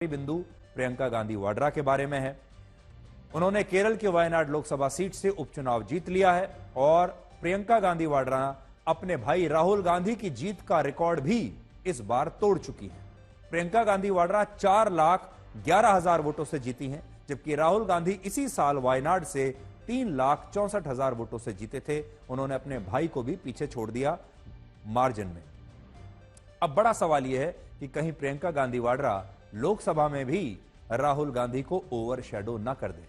बिंदु प्रियंका गांधी वाड्रा के बारे में है। उन्होंने केरल के वायनाड लोकसभा सीट से उपचुनाव जीत लिया है और प्रियंका गांधी वाड्रा अपने भाई राहुल गांधी की जीत का रिकॉर्ड भी इस बार तोड़ चुकी है। प्रियंका गांधी वाड्रा 4,11,000 वोटों से जीती हैं, जबकि राहुल गांधी इसी साल वायनाड से 3,64,000 वोटों से जीते थे। उन्होंने अपने भाई को भी पीछे छोड़ दिया मार्जिन में। अब बड़ा सवाल यह है कि कहीं प्रियंका गांधी वाड्रा लोकसभा में भी राहुल गांधी को ओवरशैडो न कर दे।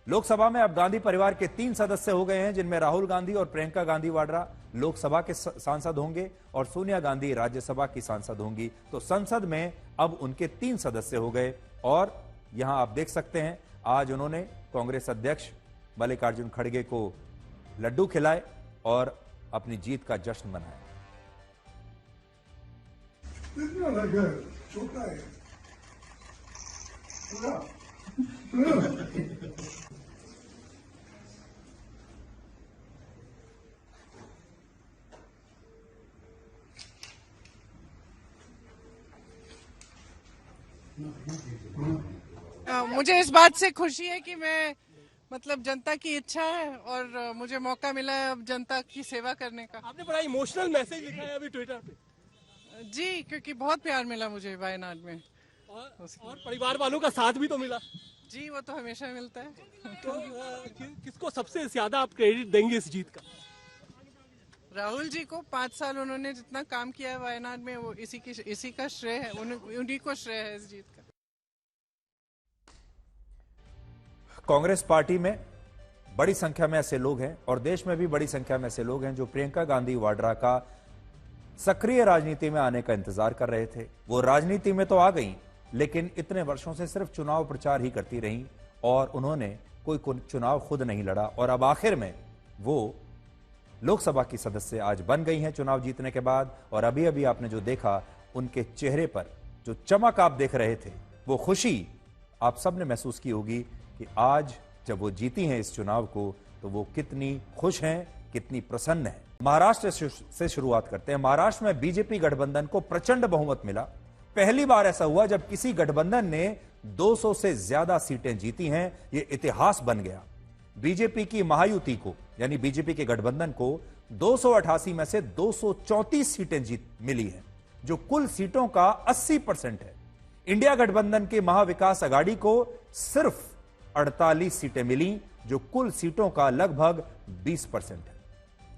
लोकसभा में अब गांधी परिवार के 3 सदस्य हो गए हैं, जिनमें राहुल गांधी और प्रियंका गांधी वाड्रा लोकसभा के सांसद होंगे और सोनिया गांधी राज्यसभा की सांसद होंगी। तो संसद में अब उनके 3 सदस्य हो गए और यहां आप देख सकते हैं आज उन्होंने कांग्रेस अध्यक्ष मल्लिकार्जुन खड़गे को लड्डू खिलाए और अपनी जीत का जश्न मनाया। छोटा है। मुझे इस बात से खुशी है कि मैं जनता की इच्छा है और मुझे मौका मिला है अब जनता की सेवा करने का। आपने बड़ा इमोशनल मैसेज लिखा है अभी ट्विटर पे। जी, क्योंकि बहुत प्यार मिला मुझे वायनाड में और परिवार वालों का साथ भी तो मिला। जी, वो तो हमेशा मिलता है। तो किसको सबसे ज्यादा आप क्रेडिट देंगे इस जीत का? राहुल जी को 5 साल उन्होंने जितना काम किया है वायनाड में, वो इसी का श्रेय है, उन्हीं को श्रेय है इस जीत का। कांग्रेस पार्टी में बड़ी संख्या में ऐसे लोग हैं और देश में भी बड़ी संख्या में ऐसे लोग हैं जो प्रियंका गांधी वाड्रा का सक्रिय राजनीति में आने का इंतजार कर रहे थे। वो राजनीति में तो आ गई, लेकिन इतने वर्षों से सिर्फ चुनाव प्रचार ही करती रहीं और उन्होंने कोई चुनाव खुद नहीं लड़ा और अब आखिर में वो लोकसभा की सदस्य आज बन गई हैं चुनाव जीतने के बाद। और अभी अभी आपने जो देखा, उनके चेहरे पर जो चमक आप देख रहे थे, वो खुशी आप सबने महसूस की होगी कि आज जब वो जीती हैं इस चुनाव को तो वो कितनी खुश हैं, कितनी प्रसन्न हैं। महाराष्ट्र से शुरुआत करते हैं। महाराष्ट्र में बीजेपी गठबंधन को प्रचंड बहुमत मिला। पहली बार ऐसा हुआ जब किसी गठबंधन ने 200 से ज्यादा सीटें जीती हैं। यह इतिहास बन गया। बीजेपी की महायुति को, यानी बीजेपी के गठबंधन को 288 में से 234 सीटें जीत मिली हैं, जो कुल सीटों का 80% है। इंडिया गठबंधन के महाविकास अघाड़ी को सिर्फ 48 सीटें मिली, जो कुल सीटों का लगभग 20% है।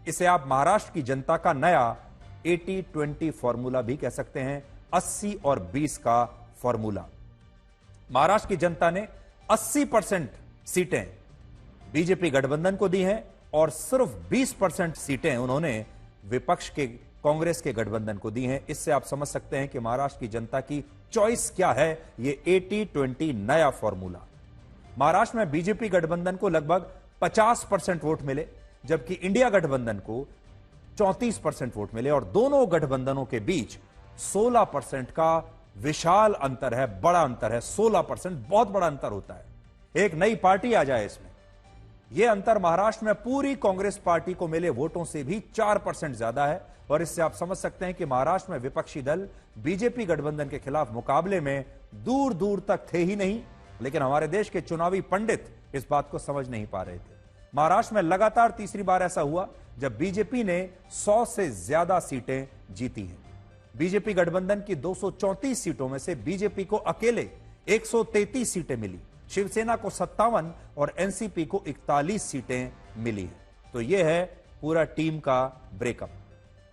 इसे आप महाराष्ट्र की जनता का नया 80-20 फॉर्मूला भी कह सकते हैं, 80 और 20 का फॉर्मूला। महाराष्ट्र की जनता ने 80% सीटें बीजेपी गठबंधन को दी हैं और सिर्फ 20% सीटें उन्होंने विपक्ष के कांग्रेस के गठबंधन को दी हैं। इससे आप समझ सकते हैं कि महाराष्ट्र की जनता की चॉइस क्या है, ये 80-20 नया फॉर्मूला। महाराष्ट्र में बीजेपी गठबंधन को लगभग 50% वोट मिले, जबकि इंडिया गठबंधन को 34% वोट मिले और दोनों गठबंधनों के बीच 16% का विशाल अंतर है, बड़ा अंतर है। 16% बहुत बड़ा अंतर होता है। एक नई पार्टी आ जाए इसमें, यह अंतर महाराष्ट्र में पूरी कांग्रेस पार्टी को मिले वोटों से भी 4% ज्यादा है। और इससे आप समझ सकते हैं कि महाराष्ट्र में विपक्षी दल बीजेपी गठबंधन के खिलाफ मुकाबले में दूर दूर तक थे ही नहीं, लेकिन हमारे देश के चुनावी पंडित इस बात को समझ नहीं पा रहे थे। महाराष्ट्र में लगातार तीसरी बार ऐसा हुआ जब बीजेपी ने 100 से ज्यादा सीटें जीती हैं। बीजेपी गठबंधन की 234 सीटों में से बीजेपी को अकेले 133 सीटें मिली, शिवसेना को 57 और एनसीपी को 41 सीटें मिली हैं। तो यह है पूरा टीम का ब्रेकअप।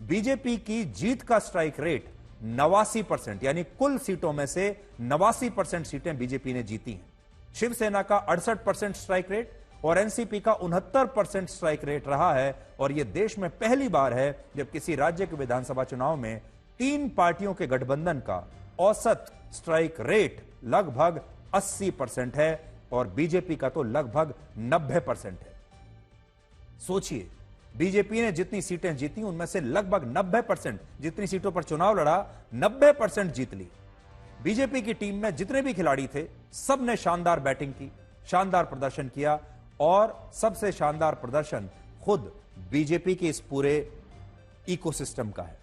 बीजेपी की जीत का स्ट्राइक रेट 89%, यानी कुल सीटों में से 89% सीटें बीजेपी ने जीती हैं। शिवसेना का 68% स्ट्राइक रेट और एनसीपी का 69% स्ट्राइक रेट रहा है। और यह देश में पहली बार है जब किसी राज्य के विधानसभा चुनाव में 3 पार्टियों के गठबंधन का औसत स्ट्राइक रेट लगभग 80% है और बीजेपी का तो लगभग 90% है। सोचिए, बीजेपी ने जितनी सीटें जीती उनमें से लगभग 90%, जितनी सीटों पर चुनाव लड़ा 90% जीत ली। बीजेपी की टीम में जितने भी खिलाड़ी थे, सब ने शानदार बैटिंग की, शानदार प्रदर्शन किया और सबसे शानदार प्रदर्शन खुद बीजेपी के इस पूरे इकोसिस्टम का है।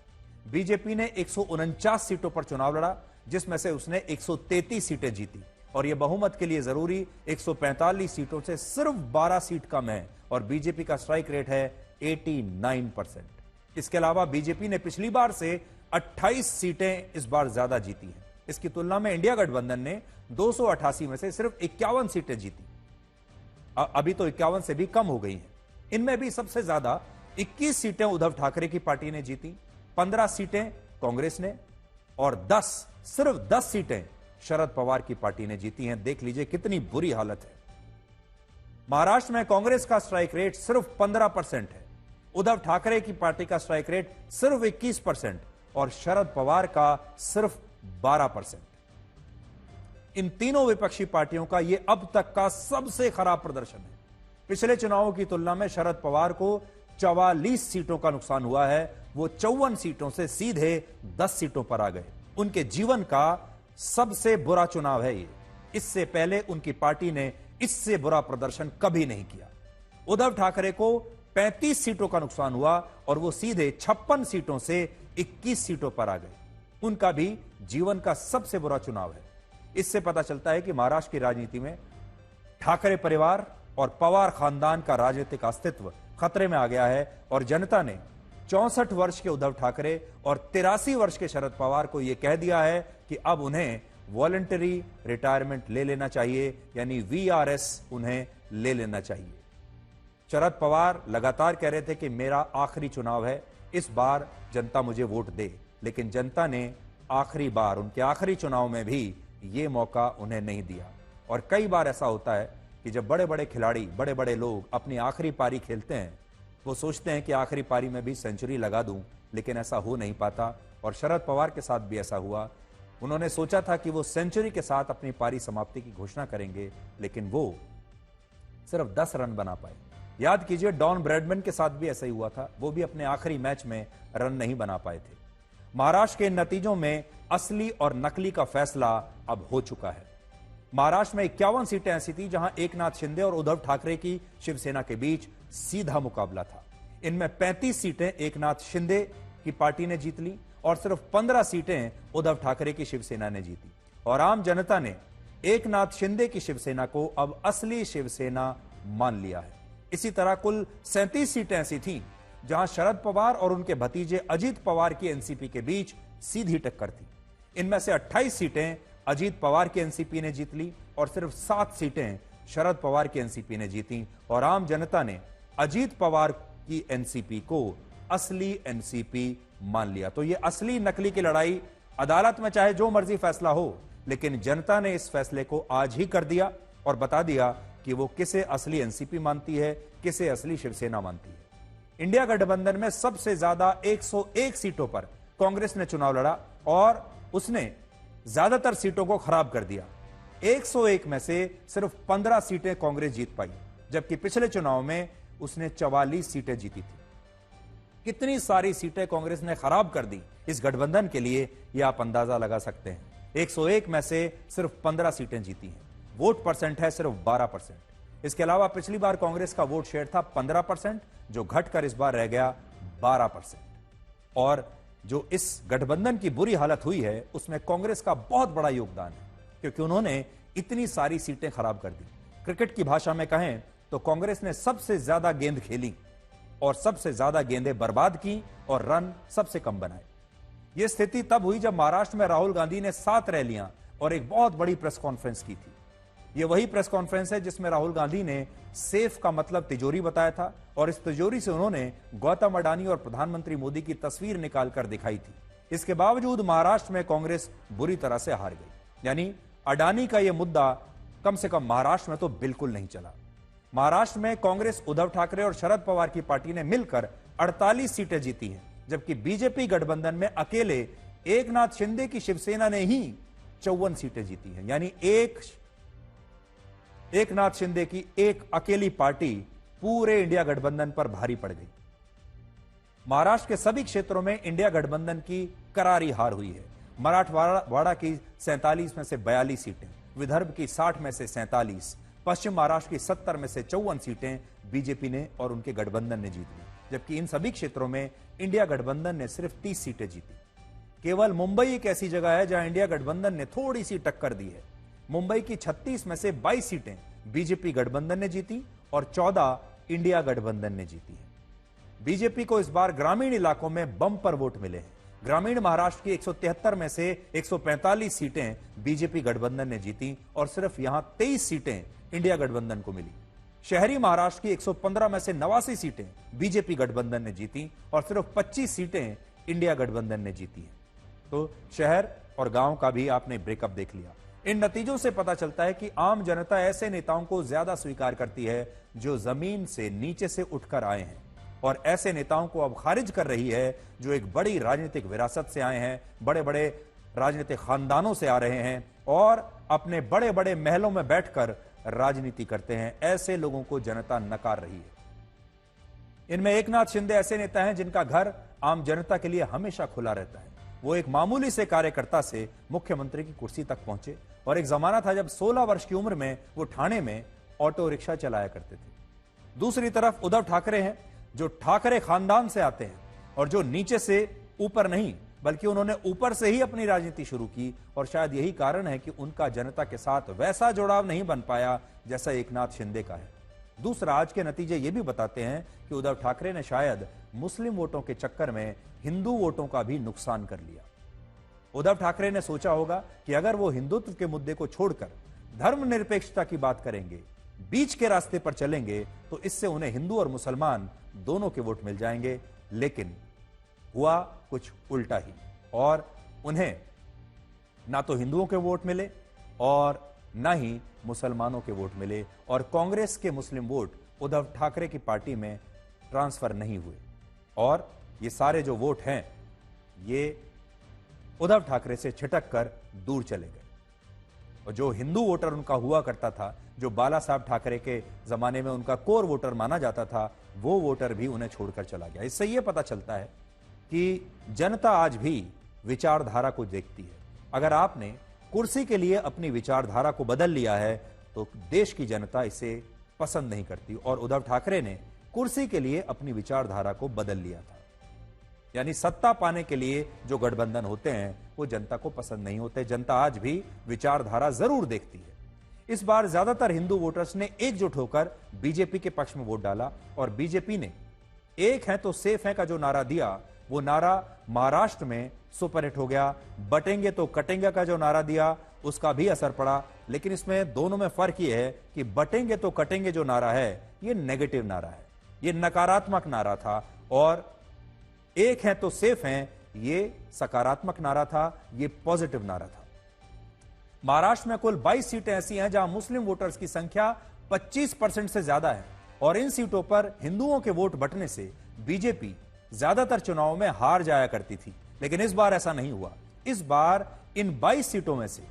बीजेपी ने 149 सीटों पर चुनाव लड़ा, जिसमें से उसने 133 सीटें जीती और यह बहुमत के लिए जरूरी 145 सीटों से सिर्फ 12 सीट कम है और बीजेपी का स्ट्राइक रेट है 89%। इसके अलावा बीजेपी ने पिछली बार से 28 सीटें इस बार ज्यादा जीती हैं। इसकी तुलना में इंडिया गठबंधन ने 288 में से सिर्फ 51 सीटें जीती। अभी तो 51 से भी कम हो गई हैं। इनमें भी सबसे ज्यादा 21 सीटें उद्धव ठाकरे की पार्टी ने जीती, 15 सीटें कांग्रेस ने और सिर्फ 10 सीटें शरद पवार की पार्टी ने जीती हैं। देख लीजिए कितनी बुरी हालत है। महाराष्ट्र में कांग्रेस का स्ट्राइक रेट सिर्फ 15% है, उद्धव ठाकरे की पार्टी का स्ट्राइक रेट सिर्फ 21% और शरद पवार का सिर्फ 12%। इन तीनों विपक्षी पार्टियों का यह अब तक का सबसे खराब प्रदर्शन है। पिछले चुनावों की तुलना में शरद पवार को 44 सीटों का नुकसान हुआ है। वो 54 सीटों से सीधे 10 सीटों पर आ गए। उनके जीवन का सबसे बुरा चुनाव है ये। इससे पहले उनकी पार्टी ने इससे बुरा प्रदर्शन कभी नहीं किया। उद्धव ठाकरे को 35 सीटों का नुकसान हुआ और वो सीधे 56 सीटों से 21 सीटों पर आ गए। उनका भी जीवन का सबसे बुरा चुनाव है। इससे पता चलता है कि महाराष्ट्र की राजनीति में ठाकरे परिवार और पवार खानदान का राजनीतिक अस्तित्व खतरे में आ गया है और जनता ने 64 वर्ष के उद्धव ठाकरे और 83 वर्ष के शरद पवार को यह कह दिया है कि अब उन्हें वॉलंटरी रिटायरमेंट ले लेना चाहिए, यानी वीआरएस उन्हें ले लेना चाहिए। शरद पवार लगातार कह रहे थे कि मेरा आखिरी चुनाव है, इस बार जनता मुझे वोट दे, लेकिन जनता ने आखिरी बार उनके आखिरी चुनाव में भी यह मौका उन्हें नहीं दिया। और कई बार ऐसा होता है कि जब बड़े बड़े खिलाड़ी, बड़े बड़े लोग अपनी आखिरी पारी खेलते हैं, वो सोचते हैं कि आखिरी पारी में भी सेंचुरी लगा दूं, लेकिन ऐसा हो नहीं पाता। और शरद पवार के साथ भी ऐसा हुआ। उन्होंने सोचा था कि वो सेंचुरी के साथ अपनी पारी समाप्ति की घोषणा करेंगे, लेकिन वो सिर्फ 10 रन बना पाए। याद कीजिए डॉन ब्रैडमैन के साथ भी ऐसा ही हुआ था, वो भी अपने आखिरी मैच में रन नहीं बना पाए थे। महाराष्ट्र के नतीजों में असली और नकली का फैसला अब हो चुका है। महाराष्ट्र में 51 सीटें ऐसी थी जहां एकनाथ शिंदे और उद्धव ठाकरे की शिवसेना के बीच सीधा मुकाबला था। इनमें 35 सीटें एकनाथ शिंदे की पार्टी ने जीत ली और सिर्फ 15 सीटें उद्धव ठाकरे की शिवसेना ने जीती। और आम जनता ने एकनाथ शिंदे की शिवसेना को अब असली शिवसेना मान लिया है। इसी तरह कुल 37 सीटें ऐसी थीं जहां शरद पवार और उनके भतीजे अजीत पवार की एनसीपी के बीच सीधी टक्कर थी। इनमें से 28 सीटें अजीत पवार की एनसीपी ने जीत ली और सिर्फ 7 सीटें शरद पवार की एनसीपी ने जीती। और आम जनता ने अजीत पवार की एनसीपी को असली एनसीपी मान लिया। तो यह असली नकली की लड़ाई, अदालत में चाहे जो मर्जी फैसला हो, लेकिन जनता ने इस फैसले को आज ही कर दिया और बता दिया कि वो किसे असली एनसीपी मानती है, किसे असली शिवसेना मानती है। इंडिया गठबंधन में सबसे ज्यादा 101 सीटों पर कांग्रेस ने चुनाव लड़ा और उसने ज्यादातर सीटों को खराब कर दिया। 101 में से सिर्फ 15 सीटें कांग्रेस जीत पाई, जबकि पिछले चुनाव में उसने 44 सीटें जीती थी। कितनी सारी सीटें कांग्रेस ने खराब कर दी इस गठबंधन के लिए, यह आप अंदाजा लगा सकते हैं। 101 में से सिर्फ 15 सीटें जीती हैं। वोट परसेंट है सिर्फ 12%। इसके अलावा पिछली बार कांग्रेस का वोट शेयर था 15%, जो घटकर इस बार रह गया 12%। और जो इस गठबंधन की बुरी हालत हुई है उसमें कांग्रेस का बहुत बड़ा योगदान है, क्योंकि उन्होंने इतनी सारी सीटें खराब कर दी। क्रिकेट की भाषा में कहें तो कांग्रेस ने सबसे ज्यादा गेंद खेली और सबसे ज्यादा गेंदें बर्बाद की और रन सबसे कम बनाए। यह स्थिति तब हुई जब महाराष्ट्र में राहुल गांधी ने 7 रैलियां और एक बहुत बड़ी प्रेस कॉन्फ्रेंस की थी। यह वही प्रेस कॉन्फ्रेंस है जिसमें राहुल गांधी ने सेफ का मतलब तिजोरी बताया था और इस तिजोरी से उन्होंने गौतम अडानी और प्रधानमंत्री मोदी की तस्वीर निकालकर दिखाई थी। इसके बावजूद महाराष्ट्र में कांग्रेस बुरी तरह से हार गई। यानी अडानी का यह मुद्दा कम से कम महाराष्ट्र में तो बिल्कुल नहीं चला। महाराष्ट्र में कांग्रेस, उद्धव ठाकरे और शरद पवार की पार्टी ने मिलकर 48 सीटें जीती हैं, जबकि बीजेपी गठबंधन में अकेले एकनाथ शिंदे की शिवसेना ने ही 54 सीटें जीती हैं। यानी एकनाथ शिंदे की एक अकेली पार्टी पूरे इंडिया गठबंधन पर भारी पड़ गई। महाराष्ट्र के सभी क्षेत्रों में इंडिया गठबंधन की करारी हार हुई है। मराठवाड़ा की 47 में से 42 सीटें, विदर्भ की 60 में से 47, पश्चिम महाराष्ट्र की 70 में से 54 सीटें बीजेपी ने और उनके गठबंधन ने जीत ली, जबकि इन सभी क्षेत्रों में इंडिया गठबंधन ने सिर्फ 30 सीटें जीती। केवल मुंबई एक ऐसी जगह है जहां इंडिया गठबंधन ने थोड़ी सी टक्कर दी है। मुंबई की 36 में से 22 सीटें बीजेपी गठबंधन ने जीती और 14 इंडिया गठबंधन ने जीती है। बीजेपी को इस बार ग्रामीण इलाकों में बम्पर वोट मिले हैं। ग्रामीण महाराष्ट्र की 173 में से 145 सीटें बीजेपी गठबंधन ने जीती और सिर्फ यहां 23 सीटें इंडिया गठबंधन को मिली। शहरी महाराष्ट्र की 115 में से 89 सीटें बीजेपी गठबंधन ने जीती और सिर्फ 25 सीटें इंडिया गठबंधन ने जीती हैं। तो शहर और गांव का भी आपने ब्रेकअप देख लिया। इन नतीजों से पता चलता है कि आम जनता ऐसे नेताओं को ज्यादा स्वीकार करती है जो जमीन से नीचे से उठकर आए हैं, और ऐसे नेताओं को अब खारिज कर रही है जो एक बड़ी राजनीतिक विरासत से आए हैं, बड़े बड़े राजनीतिक खानदानों से आ रहे हैं और अपने बड़े बड़े महलों में बैठकर राजनीति करते हैं। ऐसे लोगों को जनता नकार रही है। इनमें एकनाथ शिंदे ऐसे नेता हैं जिनका घर आम जनता के लिए हमेशा खुला रहता है। वो एक मामूली से कार्यकर्ता से मुख्यमंत्री की कुर्सी तक पहुंचे और एक जमाना था जब 16 वर्ष की उम्र में वो ठाणे में ऑटो रिक्शा चलाया करते थे। दूसरी तरफ उद्धव ठाकरे हैं जो ठाकरे खानदान से आते हैं और जो नीचे से ऊपर नहीं बल्कि उन्होंने ऊपर से ही अपनी राजनीति शुरू की, और शायद यही कारण है कि उनका जनता के साथ वैसा जुड़ाव नहीं बन पाया जैसा एकनाथ शिंदे का है। दूसरा, आज के नतीजे ये भी बताते हैं कि उद्धव ठाकरे ने शायद मुस्लिम वोटों के चक्कर में हिंदू वोटों का भी नुकसान कर लिया। उद्धव ठाकरे ने सोचा होगा कि अगर वो हिंदुत्व के मुद्दे को छोड़कर धर्मनिरपेक्षता की बात करेंगे, बीच के रास्ते पर चलेंगे, तो इससे उन्हें हिंदू और मुसलमान दोनों के वोट मिल जाएंगे। लेकिन हुआ कुछ उल्टा ही, और उन्हें ना तो हिंदुओं के वोट मिले और ना ही मुसलमानों के वोट मिले, और कांग्रेस के मुस्लिम वोट उद्धव ठाकरे की पार्टी में ट्रांसफर नहीं हुए, और ये सारे जो वोट हैं ये उद्धव ठाकरे से छिटक कर दूर चले गए। और जो हिंदू वोटर उनका हुआ करता था, जो बाला साहब ठाकरे के जमाने में उनका कोर वोटर माना जाता था, वो वोटर भी उन्हें छोड़कर चला गया। इससे यह पता चलता है कि जनता आज भी विचारधारा को देखती है। अगर आपने कुर्सी के लिए अपनी विचारधारा को बदल लिया है तो देश की जनता इसे पसंद नहीं करती, और उद्धव ठाकरे ने कुर्सी के लिए अपनी विचारधारा को बदल लिया था। यानी सत्ता पाने के लिए जो गठबंधन होते हैं वो जनता को पसंद नहीं होते। जनता आज भी विचारधारा जरूर देखती है। इस बार ज्यादातर हिंदू वोटर्स ने एकजुट होकर बीजेपी के पक्ष में वोट डाला, और बीजेपी ने एक है तो सेफ है का जो नारा दिया, वो नारा महाराष्ट्र में सुपरहिट हो गया। बटेंगे तो कटेंगे का जो नारा दिया उसका भी असर पड़ा। लेकिन इसमें दोनों में फर्क यह है कि बटेंगे तो कटेंगे जो नारा है ये नेगेटिव नारा है, ये नकारात्मक नारा था, और एक है तो सेफ हैं ये सकारात्मक नारा था, ये पॉजिटिव नारा था। महाराष्ट्र में कुल 22 सीटें ऐसी हैं जहां मुस्लिम वोटर्स की संख्या 25% से ज्यादा है, और इन सीटों पर हिंदुओं के वोट बंटने से बीजेपी ज्यादातर चुनावों में हार जाया करती थी। लेकिन इस बार ऐसा नहीं हुआ। इस बार इन 22 सीटों में से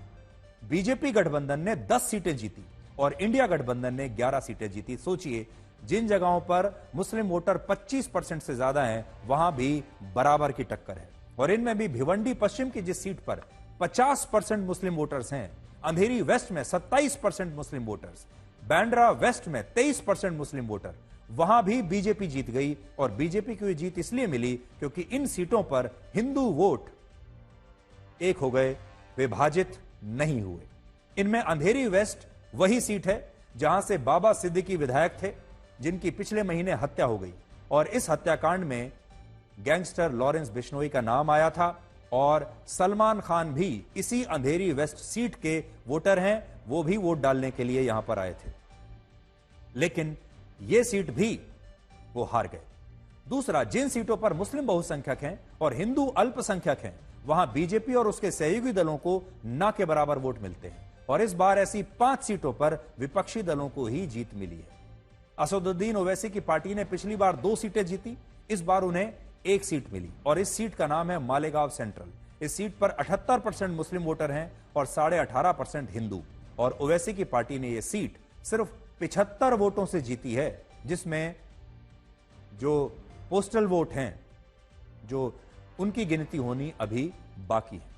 बीजेपी गठबंधन ने 10 सीटें जीती और इंडिया गठबंधन ने 11 सीटें जीती। सोचिए, जिन जगहों पर मुस्लिम वोटर 25% से ज्यादा हैं वहां भी बराबर की टक्कर है। और इनमें भी भिवंडी पश्चिम की जिस सीट पर 50% मुस्लिम वोटर्स हैं, अंधेरी वेस्ट में 27% मुस्लिम वोटर्स, बांद्रा वेस्ट में 23% मुस्लिम वोटर, वहां भी बीजेपी जीत गई। और बीजेपी को यह जीत इसलिए मिली क्योंकि इन सीटों पर हिंदू वोट एक हो गए, विभाजित नहीं हुए। इनमें अंधेरी वेस्ट वही सीट है जहां से बाबा सिद्दीकी विधायक थे जिनकी पिछले महीने हत्या हो गई, और इस हत्याकांड में गैंगस्टर लॉरेंस बिश्नोई का नाम आया था, और सलमान खान भी इसी अंधेरी वेस्ट सीट के वोटर हैं, वो भी वोट डालने के लिए यहां पर आए थे। लेकिन यह सीट भी वो हार गए। दूसरा, जिन सीटों पर मुस्लिम बहुसंख्यक हैं और हिंदू अल्पसंख्यक हैं वहां बीजेपी और उसके सहयोगी दलों को ना के बराबर वोट मिलते हैं, और इस बार ऐसी 5 सीटों पर विपक्षी दलों को ही जीत मिली है। असदुद्दीन ओवैसी की पार्टी ने पिछली बार 2 सीटें जीती, इस बार उन्हें 1 सीट मिली, और इस सीट का नाम है मालेगांव सेंट्रल। इस सीट पर 78% मुस्लिम वोटर हैं और 18.5% हिंदू, और ओवैसी की पार्टी ने यह सीट सिर्फ 75 वोटों से जीती है, जिसमें जो पोस्टल वोट हैं जो उनकी गिनती होनी अभी बाकी है।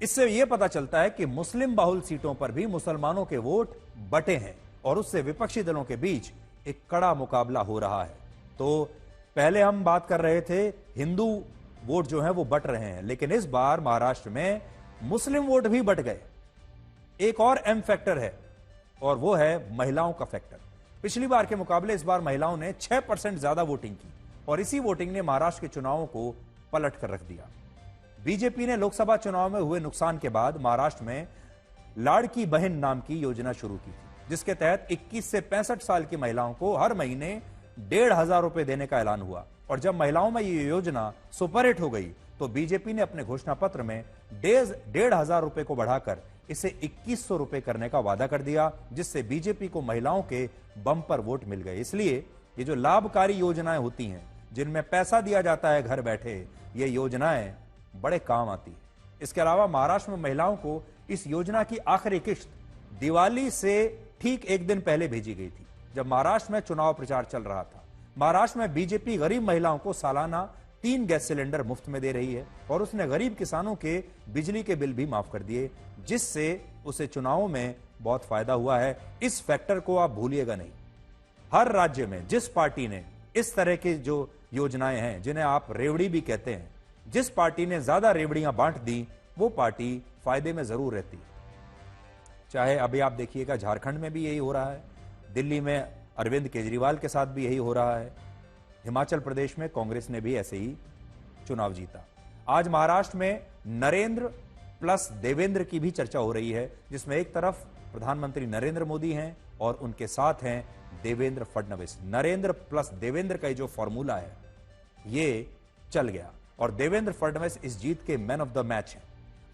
इससे यह पता चलता है कि मुस्लिम बाहुल सीटों पर भी मुसलमानों के वोट बटे हैं, और उससे विपक्षी दलों के बीच एक कड़ा मुकाबला हो रहा है। तो पहले हम बात कर रहे थे हिंदू वोट जो है वो बट रहे हैं, लेकिन इस बार महाराष्ट्र में मुस्लिम वोट भी बट गए। एक और एम फैक्टर है और वो है महिलाओं का फैक्टर। पिछली बार के मुकाबले इस बार महिलाओं ने 6% ज्यादा वोटिंग की और इसी वोटिंग ने महाराष्ट्र के चुनावों को पलट कर रख दिया। बीजेपी ने लोकसभा चुनाव में हुए नुकसान के बाद महाराष्ट्र में लाड़की बहन नाम की योजना शुरू की थी, जिसके तहत 21 से 65 साल की महिलाओं को हर महीने 1,500 रुपए देने का ऐलान हुआ। और जब महिलाओं में ये योजना सुपरहिट हो गई तो बीजेपी ने अपने घोषणा पत्र में 1,500 रुपए को बढ़ाकर इसे 2,100 रुपए करने का वादा कर दिया, जिससे बीजेपी को महिलाओं के बम्पर वोट मिल गए। इसलिए ये जो लाभकारी योजनाएं होती हैं, जिनमें पैसा दिया जाता है घर बैठे, ये योजनाएं बड़े काम आती है। इसके अलावा महाराष्ट्र में महिलाओं को इस योजना की आखिरी किश्त दिवाली से ठीक एक दिन पहले भेजी गई थी, जब महाराष्ट्र में चुनाव प्रचार चल रहा था। महाराष्ट्र में बीजेपी गरीब महिलाओं को सालाना 3 गैस सिलेंडर मुफ्त में दे रही है और उसने गरीब किसानों के बिजली के बिल भी माफ कर दिए, जिससे उसे चुनावों में बहुत फायदा हुआ है। इस फैक्टर को आप भूलिएगा नहीं। हर राज्य में जिस पार्टी ने इस तरह की जो योजनाएं हैं, जिन्हें आप रेवड़ी भी कहते हैं, जिस पार्टी ने ज्यादा रेवड़ियां बांट दी, वो पार्टी फायदे में जरूर रहती है। चाहे अभी आप देखिएगा झारखंड में भी यही हो रहा है, दिल्ली में अरविंद केजरीवाल के साथ भी यही हो रहा है, हिमाचल प्रदेश में कांग्रेस ने भी ऐसे ही चुनाव जीता। आज महाराष्ट्र में नरेंद्र प्लस देवेंद्र की भी चर्चा हो रही है, जिसमें एक तरफ प्रधानमंत्री नरेंद्र मोदी हैं और उनके साथ हैं देवेंद्र फडणवीस। नरेंद्र प्लस देवेंद्र का जो फॉर्मूला है ये चल गया और देवेंद्र फडणवीस इस जीत के मैन ऑफ द मैच हैं।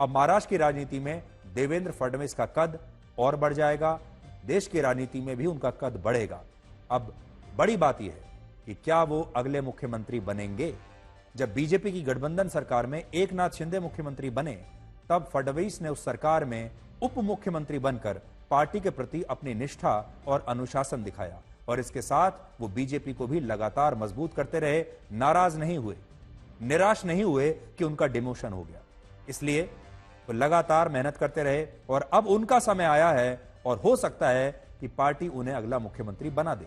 अब महाराष्ट्र की राजनीति में देवेंद्र फडणवीस का कद और बढ़ जाएगा, देश की राजनीति में भी उनका कद बढ़ेगा। अब बड़ी बात यह है कि क्या वो अगले मुख्यमंत्री बनेंगे। जब बीजेपी की गठबंधन सरकार में एकनाथ शिंदे मुख्यमंत्री बने, तब फडणवीस ने उस सरकार में उप मुख्यमंत्री बनकर पार्टी के प्रति अपनी निष्ठा और अनुशासन दिखाया और इसके साथ वो बीजेपी को भी लगातार मजबूत करते रहे, नाराज नहीं हुए, निराश नहीं हुए कि उनका डिमोशन हो गया। इसलिए वो लगातार मेहनत करते रहे और अब उनका समय आया है और हो सकता है कि पार्टी उन्हें अगला मुख्यमंत्री बना दे।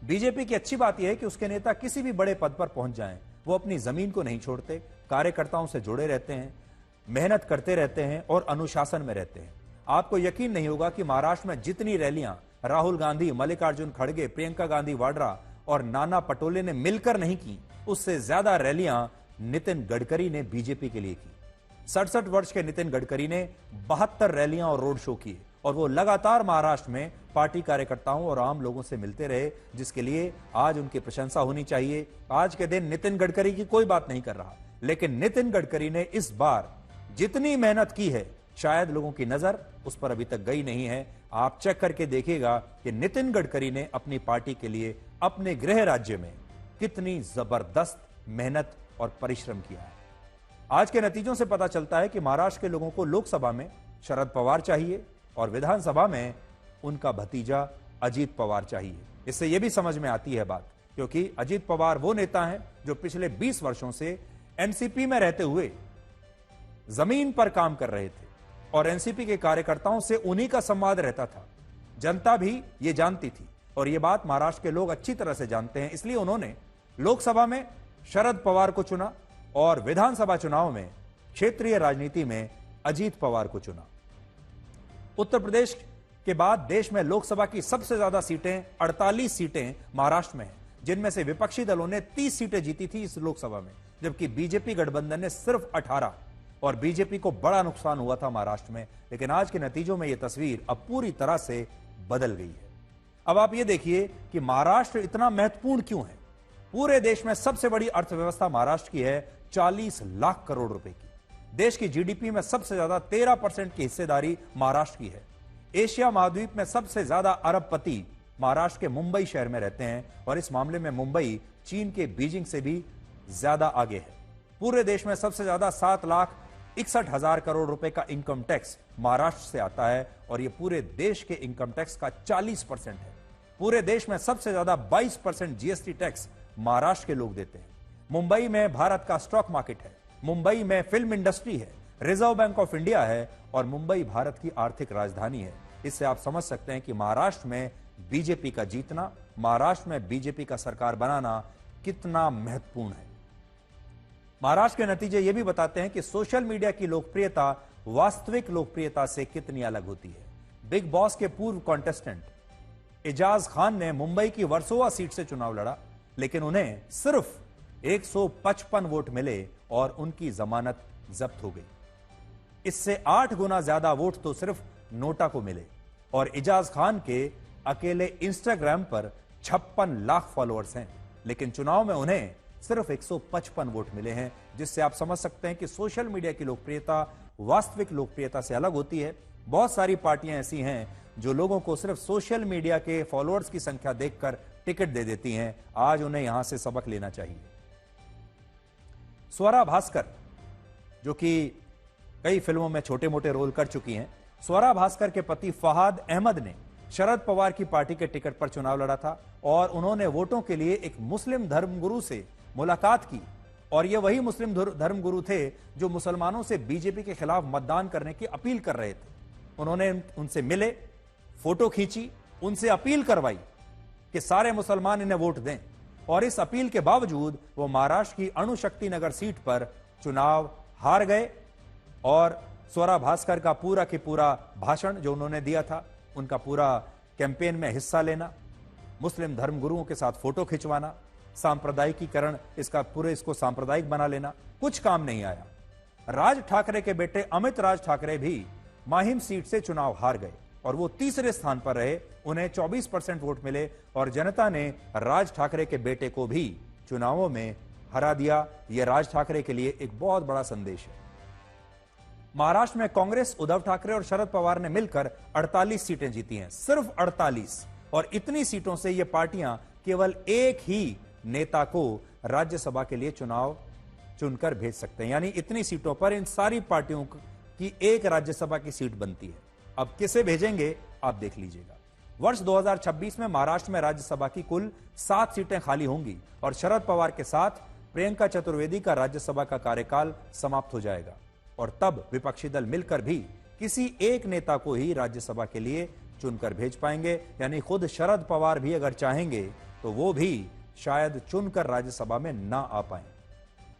बीजेपी की अच्छी बात यह है कि उसके नेता किसी भी बड़े पद पर पहुंच जाएं, वो अपनी जमीन को नहीं छोड़ते, कार्यकर्ताओं से जुड़े रहते हैं, मेहनत करते रहते हैं और अनुशासन में रहते हैं। आपको यकीन नहीं होगा कि महाराष्ट्र में जितनी रैलियां राहुल गांधी, मल्लिकार्जुन खड़गे, प्रियंका गांधी वाड्रा और नाना पटोले ने मिलकर नहीं की, उससे ज्यादा रैलियां नितिन गडकरी ने बीजेपी के लिए की। 67 वर्ष के नितिन गडकरी ने 72 रैलियां और रोड शो किए और वो लगातार महाराष्ट्र में पार्टी कार्यकर्ताओं और आम लोगों से मिलते रहे, जिसके लिए आज उनकी प्रशंसा होनी चाहिए। आज के दिन नितिन गडकरी की कोई बात नहीं कर रहा, लेकिन नितिन गडकरी ने इस बार जितनी मेहनत की है, शायद लोगों की नजर उस पर अभी तक गई नहीं है। आप चेक करके देखिएगा कि नितिन गडकरी ने अपनी पार्टी के लिए अपने गृह राज्य में कितनी जबरदस्त मेहनत और परिश्रम किया है। आज के नतीजों से पता चलता है कि महाराष्ट्र के लोगों को लोकसभा में शरद पवार चाहिए और विधानसभा में उनका भतीजा अजीत पवार चाहिए। इससे यह भी समझ में आती है बात, क्योंकि अजीत पवार वो नेता हैं जो पिछले 20 वर्षों से एनसीपी में रहते हुए जमीन पर काम कर रहे थे और एनसीपी के कार्यकर्ताओं से उन्हीं का संवाद रहता था। जनता भी ये जानती थी और ये बात महाराष्ट्र के लोग अच्छी तरह से जानते हैं। इसलिए उन्होंने लोकसभा में शरद पवार को चुना और विधानसभा चुनाव में क्षेत्रीय राजनीति में अजीत पवार को चुना। उत्तर प्रदेश के बाद देश में लोकसभा की सबसे ज्यादा सीटें 48 सीटें महाराष्ट्र में हैं, जिनमें से विपक्षी दलों ने 30 सीटें जीती थी इस लोकसभा में, जबकि बीजेपी गठबंधन ने सिर्फ 18 और बीजेपी को बड़ा नुकसान हुआ था महाराष्ट्र में। लेकिन आज के नतीजों में यह तस्वीर अब पूरी तरह से बदल गई है। अब आप यह देखिए कि महाराष्ट्र इतना महत्वपूर्ण क्यों है। पूरे देश में सबसे बड़ी अर्थव्यवस्था महाराष्ट्र की है, 40 लाख करोड़ रुपए की। देश की जीडीपी में सबसे ज्यादा 13% की हिस्सेदारी महाराष्ट्र की है। एशिया महाद्वीप में सबसे ज्यादा अरबपति महाराष्ट्र के मुंबई शहर में रहते हैं और इस मामले में मुंबई चीन के बीजिंग से भी ज्यादा आगे है। पूरे देश में सबसे ज्यादा 7,61,000 करोड़ रुपए का इनकम टैक्स महाराष्ट्र से आता है और यह पूरे देश के इनकम टैक्स का 40% है। पूरे देश में सबसे ज्यादा 22% जीएसटी टैक्स महाराष्ट्र के लोग देते हैं। मुंबई में भारत का स्टॉक मार्केट है, मुंबई में फिल्म इंडस्ट्री है, रिजर्व बैंक ऑफ इंडिया है और मुंबई भारत की आर्थिक राजधानी है। इससे आप समझ सकते हैं कि महाराष्ट्र में बीजेपी का जीतना, महाराष्ट्र में बीजेपी का सरकार बनाना कितना महत्वपूर्ण है। महाराष्ट्र के नतीजे ये भी बताते हैं कि सोशल मीडिया की लोकप्रियता वास्तविक लोकप्रियता से कितनी अलग होती है। बिग बॉस के पूर्व कॉन्टेस्टेंट एजाज खान ने मुंबई की वर्सोवा सीट से चुनाव लड़ा, लेकिन उन्हें सिर्फ 155 वोट मिले और उनकी जमानत जब्त हो गई। इससे 8 गुना ज्यादा वोट तो सिर्फ नोटा को मिले और एजाज खान के अकेले इंस्टाग्राम पर 56 लाख फॉलोअर्स हैं, लेकिन चुनाव में उन्हें सिर्फ 155 वोट मिले हैं, जिससे आप समझ सकते हैं कि सोशल मीडिया की लोकप्रियता वास्तविक लोकप्रियता से अलग होती है। बहुत सारी पार्टियां ऐसी हैं जो लोगों को सिर्फ सोशल मीडिया के फॉलोअर्स की संख्या देखकर टिकट दे देती हैं। आज उन्हें यहां से सबक लेना चाहिए। स्वरा भास्कर, जो कि कई फिल्मों में छोटे मोटे रोल कर चुकी हैं, स्वरा भास्कर के पति फहाद अहमद ने शरद पवार की पार्टी के टिकट पर चुनाव लड़ा था और उन्होंने वोटों के लिए एक मुस्लिम धर्मगुरु से मुलाकात की और ये वही मुस्लिम धर्मगुरु थे जो मुसलमानों से बीजेपी के खिलाफ मतदान करने की अपील कर रहे थे। उन्होंने उनसे मिले, फोटो खींची, उनसे अपील करवाई कि सारे मुसलमान इन्हें वोट दें और इस अपील के बावजूद वो महाराष्ट्र की अणुशक्ति नगर सीट पर चुनाव हार गए और स्वरा भास्कर का पूरा की पूरा भाषण जो उन्होंने दिया था, उनका पूरा कैंपेन में हिस्सा लेना, मुस्लिम धर्मगुरुओं के साथ फोटो खिंचवाना, सांप्रदायिकीकरण इसको सांप्रदायिक बना लेना, कुछ काम नहीं आया। राज ठाकरे के बेटे अमित राज ठाकरे भी माहिम सीट से चुनाव हार गए और वो तीसरे स्थान पर रहे। उन्हें 24% वोट मिले और जनता ने राज ठाकरे के बेटे को भी चुनावों में हरा दिया। यह राज ठाकरे के लिए एक बहुत बड़ा संदेश है। महाराष्ट्र में कांग्रेस, उद्धव ठाकरे और शरद पवार ने मिलकर 48 सीटें जीती हैं, सिर्फ 48, और इतनी सीटों से ये पार्टियां केवल एक ही नेता को राज्यसभा के लिए चुनाव चुनकर भेज सकते हैं। यानी इतनी सीटों पर इन सारी पार्टियों की एक राज्यसभा की सीट बनती है। अब किसे भेजेंगे आप देख लीजिएगा। वर्ष 2026 में महाराष्ट्र में राज्यसभा की कुल 7 सीटें खाली होंगी और शरद पवार के साथ प्रियंका चतुर्वेदी का राज्यसभा का कार्यकाल समाप्त हो जाएगा और तब विपक्षी दल मिलकर भी किसी एक नेता को ही राज्यसभा के लिए चुनकर भेज पाएंगे। यानी खुद शरद पवार भी अगर चाहेंगे तो वो भी शायद चुनकर राज्यसभा में ना आ पाए।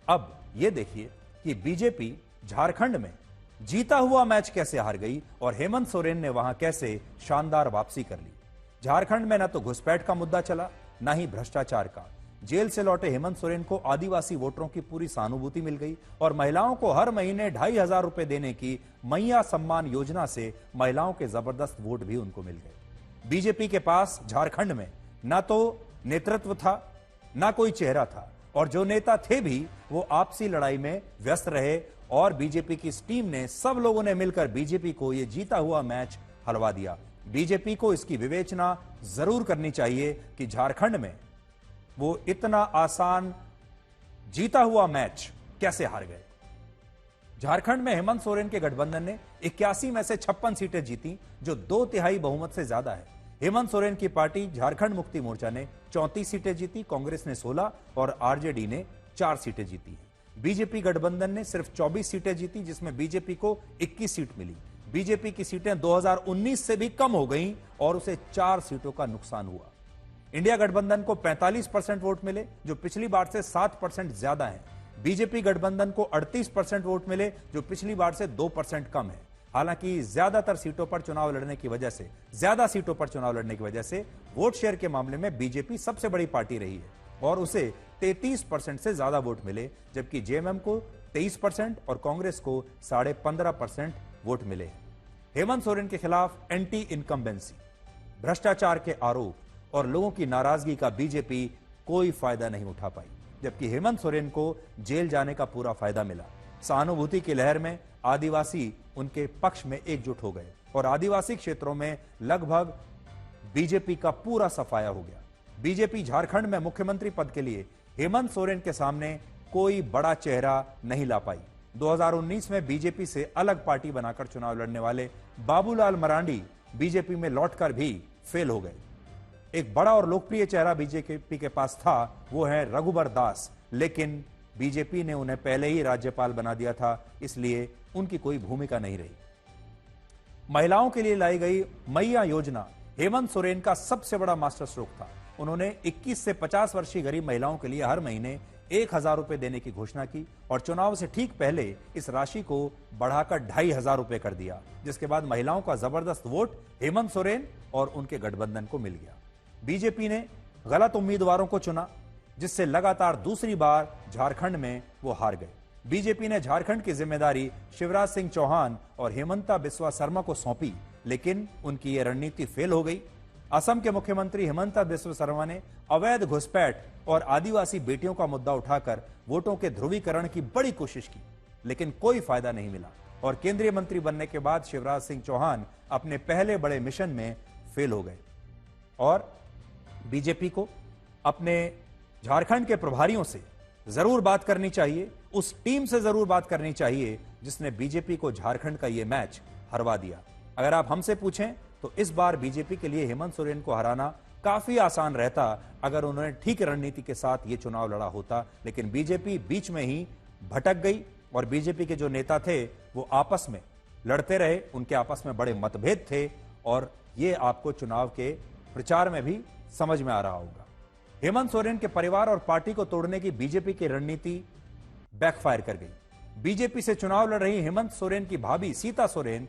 अब यह देखिए कि बीजेपी झारखंड में जीता हुआ मैच कैसे हार गई और हेमंत सोरेन ने वहां कैसे शानदार वापसी कर ली। झारखंड में न तो घुसपैठ का मुद्दा चला, न ही भ्रष्टाचार का। जेल से लौटे हेमंत सोरेन को आदिवासी वोटरों की पूरी सहानुभूति मिल गई और महिलाओं को हर महीने 2,500 रुपए देने की मैया सम्मान योजना से महिलाओं के जबरदस्त वोट भी उनको मिल गए। बीजेपी के पास झारखंड में ना तो नेतृत्व था, ना कोई चेहरा था और जो नेता थे भी वो आपसी लड़ाई में व्यस्त रहे और बीजेपी की इस टीम ने, सब लोगों ने मिलकर बीजेपी को ये जीता हुआ मैच हरवा दिया। बीजेपी को इसकी विवेचना जरूर करनी चाहिए कि झारखंड में वो इतना आसान जीता हुआ मैच कैसे हार गए। झारखंड में हेमंत सोरेन के गठबंधन ने 81 में से 56 सीटें जीती, जो 2/3 बहुमत से ज्यादा है। हेमंत सोरेन की पार्टी झारखंड मुक्ति मोर्चा ने 34 सीटें जीती, कांग्रेस ने 16 और आरजेडी ने 4 सीटें जीती है। बीजेपी गठबंधन ने सिर्फ 24 सीटें जीती, जिसमें बीजेपी को 21 सीट मिली। बीजेपी की सीटें 2019 से भी कम हो गईं और उसे 4 सीटों का नुकसान हुआ। इंडिया गठबंधन को 45% वोट मिले, जो पिछली बार से 7% ज्यादा है। बीजेपी गठबंधन को 38% वोट मिले, जो पिछली बार से 2% कम है। हालांकि ज्यादा सीटों पर चुनाव लड़ने की वजह से वोट शेयर के मामले में बीजेपी सबसे बड़ी पार्टी रही है और उसे 33% से ज्यादा वोट मिले, जबकि जेएमएम को 23% और कांग्रेस को 15.5% वोट मिले हैं। हेमंत सोरेन के खिलाफ एंटी इनकम्बेंसी, भ्रष्टाचार के आरोप और लोगों की नाराजगी का बीजेपी कोई फायदा नहीं उठा पाई, जबकि हेमंत सोरेन को जेल जाने का पूरा फायदा मिला। सहानुभूति की लहर में आदिवासी उनके पक्ष में एकजुट हो गए और आदिवासी क्षेत्रों में लगभग बीजेपी का पूरा सफाया हो गया। बीजेपी झारखंड में मुख्यमंत्री पद के लिए हेमंत सोरेन के सामने कोई बड़ा चेहरा नहीं ला पाई। 2019 में बीजेपी से अलग पार्टी बनाकर चुनाव लड़ने वाले बाबूलाल मरांडी बीजेपी में लौटकर भी फेल हो गए। एक बड़ा और लोकप्रिय चेहरा बीजेपी के पास था, वो है रघुबर दास, लेकिन बीजेपी ने उन्हें पहले ही राज्यपाल बना दिया था, इसलिए उनकी कोई भूमिका नहीं रही। महिलाओं के लिए लाई गई मैया योजना हेमंत सोरेन का सबसे बड़ा मास्टर स्ट्रोक था। उन्होंने 21 से 50 वर्षीय गरीब महिलाओं के लिए हर महीने 1,000 रुपए देने की घोषणा की और चुनाव से ठीक पहले इस राशि को बढ़ाकर 2,500 रुपए कर दिया, जिसके बाद महिलाओं का जबरदस्त वोट हेमंत सोरेन और उनके गठबंधन को मिल गया। बीजेपी ने गलत उम्मीदवारों को चुना, जिससे लगातार दूसरी बार झारखंड में वो हार गए। बीजेपी ने झारखंड की जिम्मेदारी शिवराज सिंह चौहान और हेमंता बिस्वा शर्मा को सौंपी, लेकिन उनकी यह रणनीति फेल हो गई। असम के मुख्यमंत्री हेमंता बिस्वा शर्मा ने अवैध घुसपैठ और आदिवासी बेटियों का मुद्दा उठाकर वोटों के ध्रुवीकरण की बड़ी कोशिश की, लेकिन कोई फायदा नहीं मिला और केंद्रीय मंत्री बनने के बाद शिवराज सिंह चौहान अपने पहले बड़े मिशन में फेल हो गए। और बीजेपी को अपने झारखंड के प्रभारियों से जरूर बात करनी चाहिए, उस टीम से जरूर बात करनी चाहिए जिसने बीजेपी को झारखंड का यह मैच हरवा दिया। अगर आप हमसे पूछें तो इस बार बीजेपी के लिए हेमंत सोरेन को हराना काफी आसान रहता अगर उन्होंने ठीक रणनीति के साथ यह चुनाव लड़ा होता, लेकिन बीजेपी बीच में ही भटक गई और बीजेपी के जो नेता थे वो आपस में लड़ते रहे, उनके आपस में बड़े मतभेद थे और यह आपको चुनाव के प्रचार में भी समझ में आ रहा होगा। हेमंत सोरेन के परिवार और पार्टी को तोड़ने की बीजेपी की रणनीति बैकफायर कर गई। बीजेपी से चुनाव लड़ रही हेमंत सोरेन की भाभी सीता सोरेन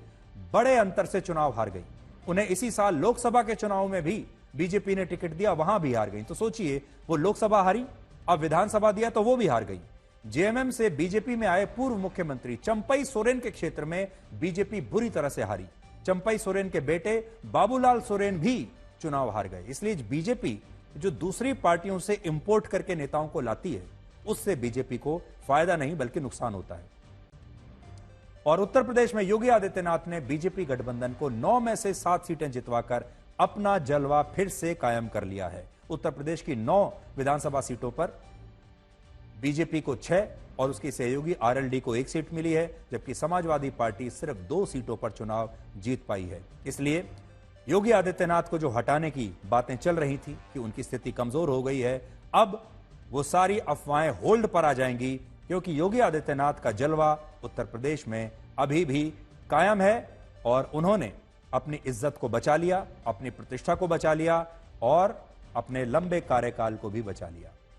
बड़े अंतर से चुनाव हार गई। उन्हें इसी साल लोकसभा के चुनाव में भी बीजेपी ने टिकट दिया, वहां भी हार गई। तो सोचिए, वो लोकसभा हारी, अब विधानसभा दिया तो वो भी हार गई। जेएमएम से बीजेपी में आए पूर्व मुख्यमंत्री चंपई सोरेन के क्षेत्र में बीजेपी बुरी तरह से हारी। चंपई सोरेन के बेटे बाबूलाल सोरेन भी चुनाव हार गए। इसलिए बीजेपी जो दूसरी पार्टियों से इंपोर्ट करके नेताओं को लाती है, उससे बीजेपी को फायदा नहीं बल्कि नुकसान होता है। और उत्तर प्रदेश में योगी आदित्यनाथ ने बीजेपी गठबंधन को 9 में से 7 सीटें जितवाकर अपना जलवा फिर से कायम कर लिया है। उत्तर प्रदेश की 9 विधानसभा सीटों पर बीजेपी को 6 और उसकी सहयोगी आरएलडी को 1 सीट मिली है, जबकि समाजवादी पार्टी सिर्फ 2 सीटों पर चुनाव जीत पाई है। इसलिए योगी आदित्यनाथ को जो हटाने की बातें चल रही थी कि उनकी स्थिति कमजोर हो गई है, अब वो सारी अफवाहें होल्ड पर आ जाएंगी, क्योंकि योगी आदित्यनाथ का जलवा उत्तर प्रदेश में अभी भी कायम है और उन्होंने अपनी इज्जत को बचा लिया, अपनी प्रतिष्ठा को बचा लिया और अपने लंबे कार्यकाल को भी बचा लिया।